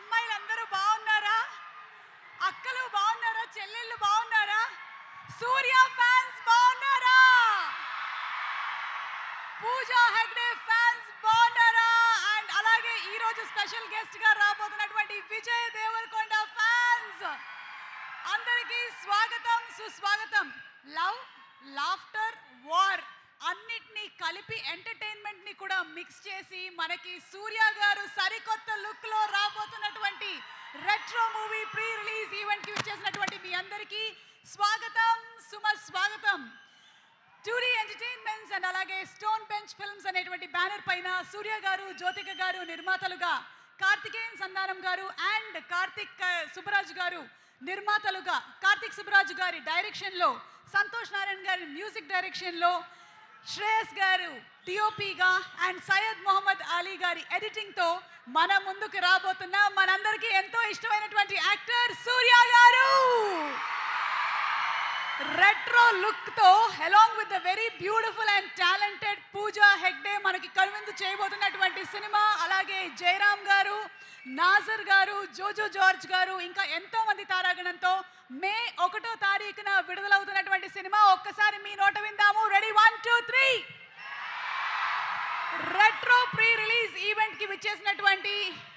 అమ్మాయిలందరూ బాగున్నారా? అక్కలు బాగున్నారా? చెల్లెళ్ళు బాగున్నారా? సూర్య ఫ్యాన్స్ బాగున్నారా? పూజా హెగ్డే ఫ్యాన్స్ బాగున్నారా? అండ్ అలాగే ఈ రోజు స్పెషల్ గెస్ట్ గా రాబోతున్నటువంటి విజయ్ దేవరకొండ ఫ్యాన్స్ అందరికీ స్వాగతం సుస్వాగతం. లవ్, లాఫ్టర్, వార్ అన్నిటినీ కలిపి ఎంటర్టైన్మెంట్ ని కూడా మిక్స్ చేసి మనకి సూర్య గారు సరికొత్త లుక్ లో రాబోతున్నటువంటి retro movie pre release event కి వచ్చేసినటువంటి మీ అందరికీ స్వాగతం సుస్వాగతం. 2D ఎంటర్టైన్మెంట్స్ అండ్ అలాగే స్టోన్ బెంచ్ ఫిల్మ్స్ అనేటువంటి బ్యానర్ పైన సూర్య గారు, జ్యోతిక గారు నిర్మాతలుగా, కార్తికేయన్ సంధానం గారు అండ్ కార్తిక్ సుబ్బరాజు గారు నిర్మాతలుగా, కార్తిక్ సుబ్బరాజు గారి డైరెక్షన్లో, సంతోష్ నారాయణ గారి మ్యూజిక్ డైరెక్షన్లో, శ్రేయస్ గారు టిఓపిగా అండ్ సయ్యద్ మొహమ్మద్ అలీ గారి ఎడిటింగ్తో మన ముందుకు రాబోతున్న మనందరికీ ఎంతో ఇష్టమైనటువంటి యాక్టర్ సూర్య గారు రెట్రో లుక్తో along with the very beautiful and talented Pooja Hegde మనకి కనువిందు చేయబోతున్నటువంటి సినిమా. అలాగే జయరామ్ గారు, నాజర్ గారు, జోజో జార్జ్ గారు ఇంకా ఎంతో మంది తారాగణంతో మే 1వ తారీఖున విడుదలవుతున్నటువంటి సినిమా. ఒక్కసారి మీ నోట విందాము. Ready 1 2 3. Retro pre release event కి విచ్చేసినటువంటి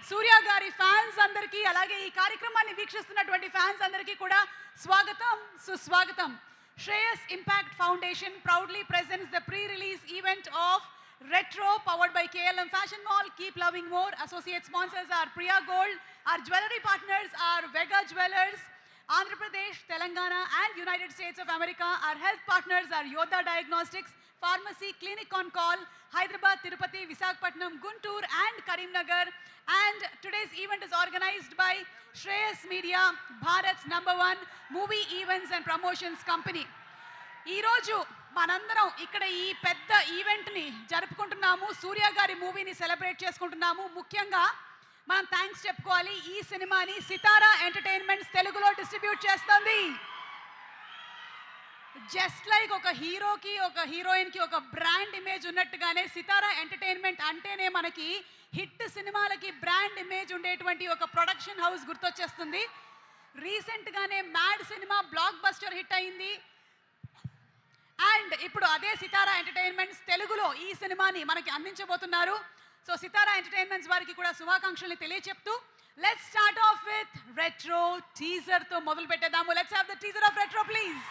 సూర్య గారి ఫ్యాన్స్ అందరికీ, అలాగే ఈ కార్యక్రమాన్ని వీక్షిస్తున్నటువంటి ఫ్యాన్స్ అందరికీ కూడా స్వాగతం సుస్వాగతం. Shreyas impact foundation proudly presents the pre-release event of Retro powered by KLM Fashion Mall. Keep loving more. Associate sponsors are Priya Gold. Our jewelry partners are Vega Jewelers, Andhra Pradesh, Telangana and United States of America. Our health partners are Yodha Diagnostics, Pharmacy, Clinic on Call, Hyderabad, Tirupati, Visakhapatnam, Guntur and Karimnagar. And today's event is organized by Shreyas Media, Bharat's #1 movie events and promotions company. ఈ రోజు మనందరం ఇక్కడ ఈ పెద్ద ఈవెంట్ని జరుపుకుంటున్నాము. సూర్య గారి మూవీని celebrate చేసుకుంటున్నాము. ముఖ్యంగా మనం థ్యాంక్స్ చెప్పుకోవాలి. ఈ సినిమాని సితారా ఎంటర్టైన్మెంట్స్ తెలుగులో డిస్ట్రిబ్యూట్ చేస్తుంది. జస్ట్ లైక్ ఒక హీరోకి, ఒక హీరోయిన్కి ఒక బ్రాండ్ ఇమేజ్ ఉన్నట్టుగానే సితారా ఎంటర్టైన్మెంట్ అంటేనే మనకి హిట్ సినిమాలకి బ్రాండ్ ఇమేజ్ ఉండేటువంటి ఒక ప్రొడక్షన్ హౌస్ గుర్తొచ్చేస్తుంది. రీసెంట్గానే Mad cinema blockbuster hit అయింది. అండ్ ఇప్పుడు అదే సితారా ఎంటర్టైన్మెంట్స్ తెలుగులో ఈ సినిమాని మనకి అందించబోతున్నారు. సో సితారా ఎంటర్టైన్మెంట్స్ వారికి కూడా శుభాకాంక్షల్ని తెలియచెప్తూ let's start off with Retro టీజర్తో మొదలు పెట్టేద్దాము. Let's have the teaser of Retro please.